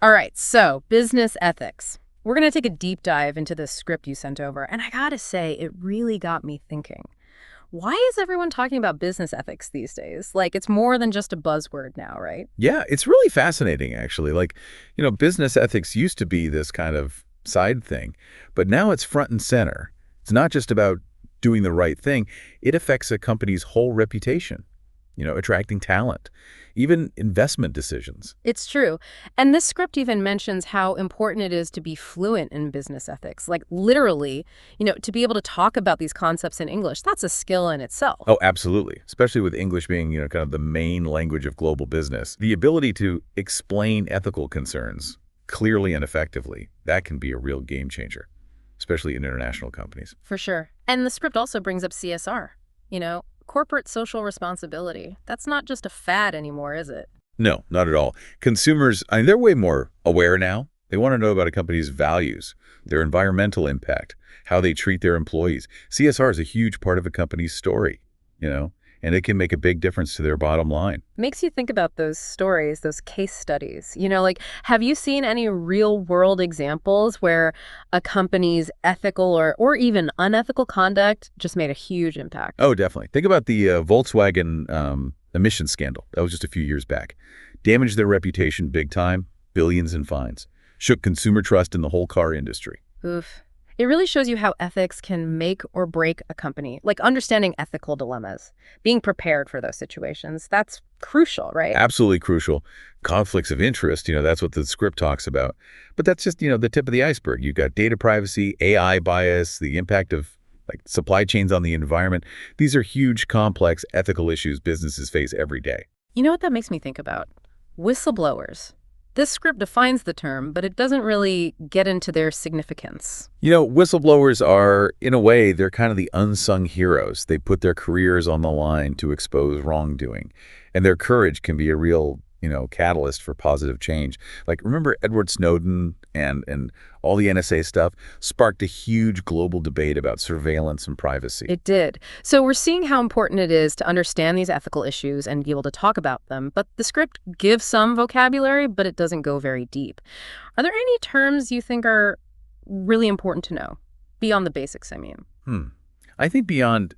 All right, so business ethics. We're going to take a deep dive into this script you sent over, and I gotta say, it really got me thinking. Why is everyone talking about business ethics these days? Like, it's more than just a buzzword now, right? Yeah, it's really fascinating, actually. Business ethics used to be this kind of side thing, but now it's front and center. It's not just about doing the right thing. It affects a company's whole reputation, attracting talent, even investment decisions. It's true. And this script even mentions how important it is to be fluent in business ethics. Like, literally, to be able to talk about these concepts in English, that's a skill in itself. Oh, absolutely. Especially with English being, kind of the main language of global business. The ability to explain ethical concerns clearly and effectively, that can be a real game changer, especially in international companies. For sure. And the script also brings up CSR, corporate social responsibility. That's not just a fad anymore, is it? No, not at all. Consumers, they're way more aware now. They want to know about a company's values, their environmental impact, how they treat their employees. CSR is a huge part of a company's story, and it can make a big difference to their bottom line. Makes you think about those stories, those case studies. Like, have you seen any real world examples where a company's ethical or even unethical conduct just made a huge impact? Oh, definitely. Think about the Volkswagen emission scandal. That was just a few years back. Damaged their reputation big time, billions in fines. Shook consumer trust in the whole car industry. Oof. It really shows you how ethics can make or break a company, like understanding ethical dilemmas, being prepared for those situations. That's crucial, right? Absolutely crucial. Conflicts of interest, that's what the script talks about. But that's just, the tip of the iceberg. You've got data privacy, AI bias, the impact of supply chains on the environment. These are huge, complex ethical issues businesses face every day. You know what that makes me think about? Whistleblowers. This script defines the term, but it doesn't really get into their significance. Whistleblowers are, in a way, they're kind of the unsung heroes. They put their careers on the line to expose wrongdoing. And their courage can be a real, catalyst for positive change. Like, remember Edward Snowden and all the NSA stuff sparked a huge global debate about surveillance and privacy. It did. So we're seeing how important it is to understand these ethical issues and be able to talk about them. But the script gives some vocabulary, but it doesn't go very deep. Are there any terms you think are really important to know? Beyond the basics, I mean. I think beyond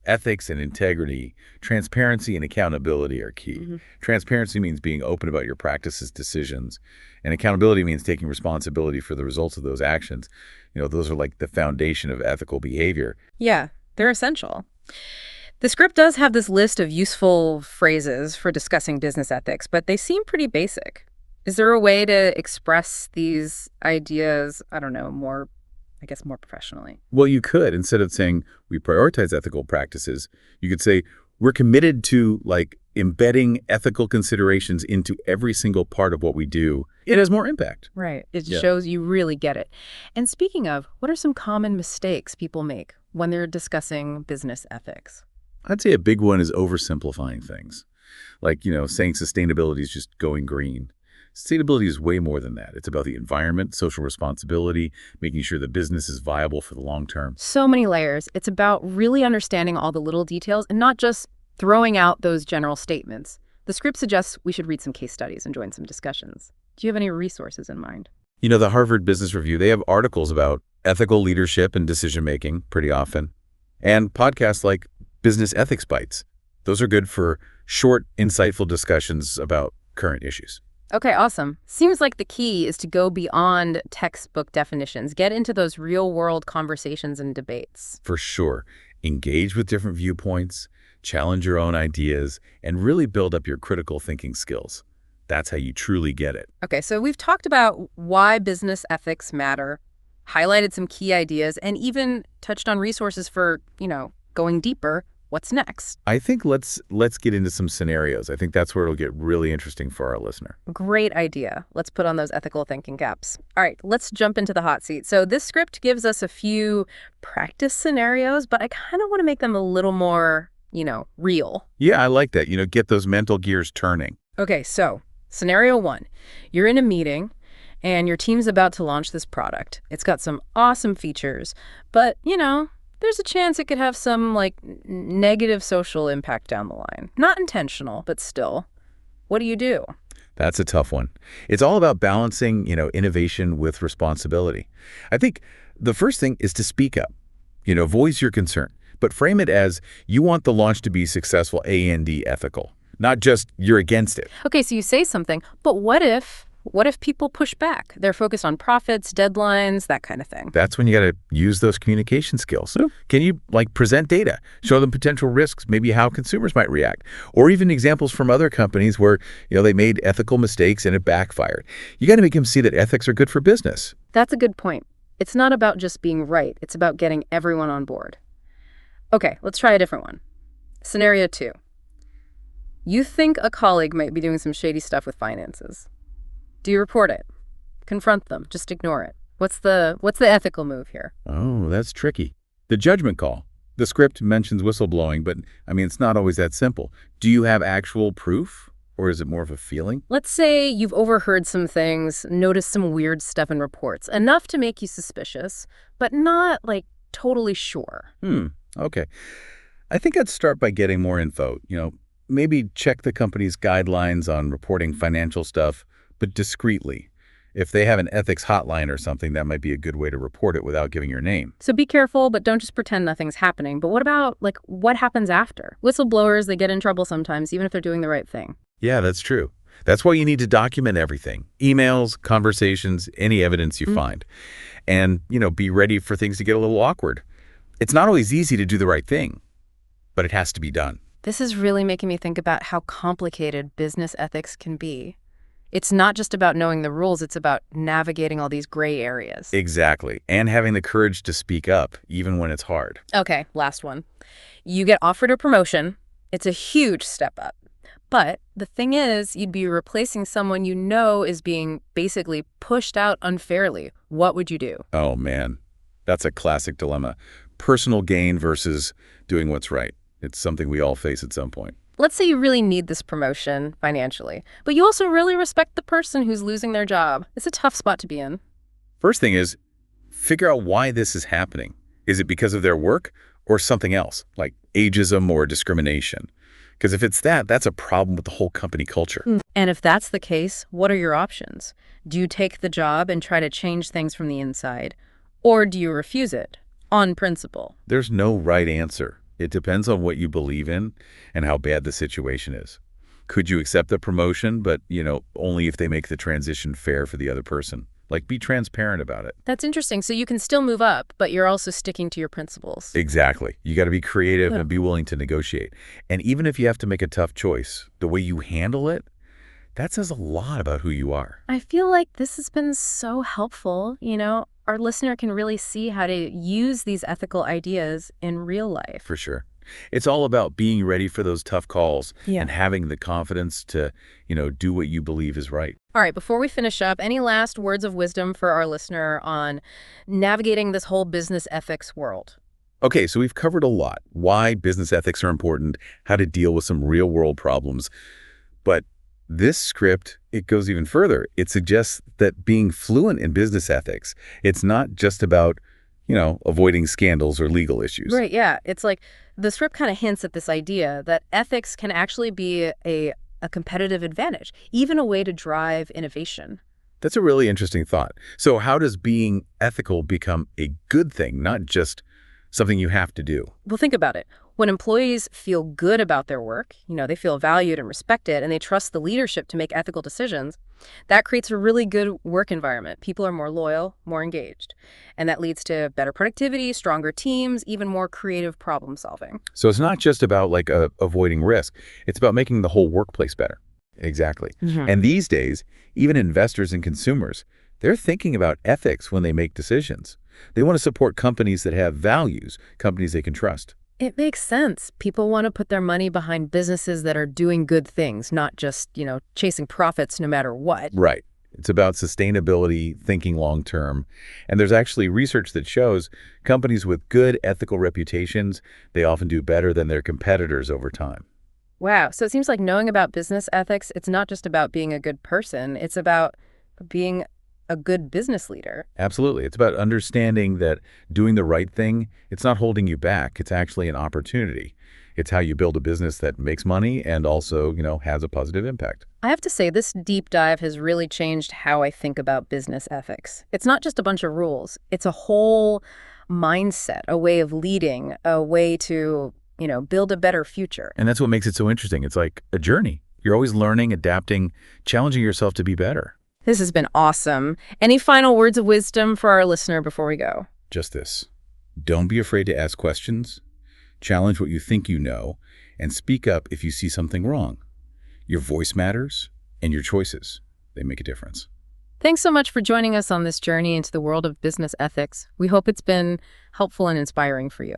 ethics and integrity, transparency and accountability are key. Transparency means being open about your practices, decisions, and accountability means taking responsibility for the results of those actions. Those are like the foundation of ethical behavior. Yeah, they're essential. The script does have this list of useful phrases for discussing business ethics, but they seem pretty basic. Is there a way to express these ideas, I don't know, more professionally? Well, you could, instead of saying we prioritize ethical practices, you could say we're committed to embedding ethical considerations into every single part of what we do. It has more impact. Right. It shows you really get it. And speaking of, what are some common mistakes people make when they're discussing business ethics? I'd say a big one is oversimplifying things. Saying sustainability is just going green. Sustainability is way more than that. It's about the environment, social responsibility, making sure the business is viable for the long term. So many layers. It's about really understanding all the little details and not just throwing out those general statements. The script suggests we should read some case studies and join some discussions. Do you have any resources in mind? The Harvard Business Review, they have articles about ethical leadership and decision-making pretty often, and podcasts like Business Ethics Bites. Those are good for short, insightful discussions about current issues. Okay, awesome. Seems like the key is to go beyond textbook definitions, get into those real-world conversations and debates. For sure. Engage with different viewpoints, challenge your own ideas, and really build up your critical thinking skills. That's how you truly get it. Okay, so we've talked about why business ethics matter, highlighted some key ideas, and even touched on resources for, going deeper. What's next? I think let's get into some scenarios. I think that's where it'll get really interesting for our listener. Great idea. Let's put on those ethical thinking caps. All right, let's jump into the hot seat. So this script gives us a few practice scenarios, but I kind of want to make them a little more, real. Yeah, I like that. Get those mental gears turning. Okay, so scenario 1. You're in a meeting and your team's about to launch this product. It's got some awesome features, but, there's a chance it could have some, negative social impact down the line. Not intentional, but still. What do you do? That's a tough one. It's all about balancing, innovation with responsibility. I think the first thing is to speak up, voice your concern, but frame it as you want the launch to be successful and ethical, not just you're against it. Okay, so you say something, but what if people push back? They're focused on profits, deadlines, that kind of thing. That's when you got to use those communication skills. Yeah. Can you present data, show them potential risks, maybe how consumers might react, or even examples from other companies where, they made ethical mistakes and it backfired. You got to make them see that ethics are good for business. That's a good point. It's not about just being right. It's about getting everyone on board. Okay, let's try a different one. Scenario 2. You think a colleague might be doing some shady stuff with finances. Do you report it? Confront them. Just ignore it. What's the ethical move here? Oh, that's tricky. The judgment call. The script mentions whistleblowing, but it's not always that simple. Do you have actual proof, or is it more of a feeling? Let's say you've overheard some things, noticed some weird stuff in reports, enough to make you suspicious, but not totally sure. Okay. I think I'd start by getting more info. Maybe check the company's guidelines on reporting financial stuff, but discreetly. If they have an ethics hotline or something, that might be a good way to report it without giving your name. So be careful, but don't just pretend nothing's happening. But what about, what happens after? Whistleblowers, they get in trouble sometimes, even if they're doing the right thing. Yeah, that's true. That's why you need to document everything. Emails, conversations, any evidence you find. And, be ready for things to get a little awkward. It's not always easy to do the right thing, but it has to be done. This is really making me think about how complicated business ethics can be. It's not just about knowing the rules, it's about navigating all these gray areas. Exactly. And having the courage to speak up, even when it's hard. Okay, last one. You get offered a promotion. It's a huge step up. But the thing is, you'd be replacing someone you know is being basically pushed out unfairly. What would you do? Oh, man. That's a classic dilemma. Personal gain versus doing what's right. It's something we all face at some point. Let's say you really need this promotion financially, but you also really respect the person who's losing their job. It's a tough spot to be in. First thing is, figure out why this is happening. Is it because of their work or something else, like ageism or discrimination? Because if it's that, that's a problem with the whole company culture. And if that's the case, what are your options? Do you take the job and try to change things from the inside? Or do you refuse it on principle? There's no right answer. It depends on what you believe in and how bad the situation is. Could you accept the promotion, but, only if they make the transition fair for the other person? Be transparent about it. That's interesting. So you can still move up, but you're also sticking to your principles. Exactly. You got to be creative and be willing to negotiate. And even if you have to make a tough choice, the way you handle it, that says a lot about who you are. I feel like this has been so helpful. Our listener can really see how to use these ethical ideas in real life. For sure. It's all about being ready for those tough calls and having the confidence to, do what you believe is right. All right, before we finish up, any last words of wisdom for our listener on navigating this whole business ethics world? Okay, so we've covered a lot. Why business ethics are important, how to deal with some real-world problems. But this script, it goes even further. It suggests that being fluent in business ethics, it's not just about, avoiding scandals or legal issues. Right, yeah. It's like the script kind of hints at this idea that ethics can actually be a competitive advantage, even a way to drive innovation. That's a really interesting thought. So how does being ethical become a good thing, not just something you have to do? Well, think about it. When employees feel good about their work, they feel valued and respected, and they trust the leadership to make ethical decisions, that creates a really good work environment. People are more loyal, more engaged. And that leads to better productivity, stronger teams, even more creative problem solving. So it's not just about avoiding risk. It's about making the whole workplace better. Exactly. And these days, even investors and consumers, they're thinking about ethics when they make decisions. They want to support companies that have values, companies they can trust. It makes sense. People want to put their money behind businesses that are doing good things, not just, chasing profits no matter what. Right. It's about sustainability, thinking long term. And there's actually research that shows companies with good ethical reputations, they often do better than their competitors over time. Wow. So it seems like knowing about business ethics, it's not just about being a good person. It's about being a good business leader. Absolutely. It's about understanding that doing the right thing, it's not holding you back. It's actually an opportunity. It's how you build a business that makes money and also, has a positive impact. I have to say, this deep dive has really changed how I think about business ethics. It's not just a bunch of rules. It's a whole mindset, a way of leading, a way to, build a better future. And that's what makes it so interesting. It's like a journey. You're always learning, adapting, challenging yourself to be better. This has been awesome. Any final words of wisdom for our listener before we go? Just this. Don't be afraid to ask questions, challenge what you think you know, and speak up if you see something wrong. Your voice matters, and your choices, they make a difference. Thanks so much for joining us on this journey into the world of business ethics. We hope it's been helpful and inspiring for you.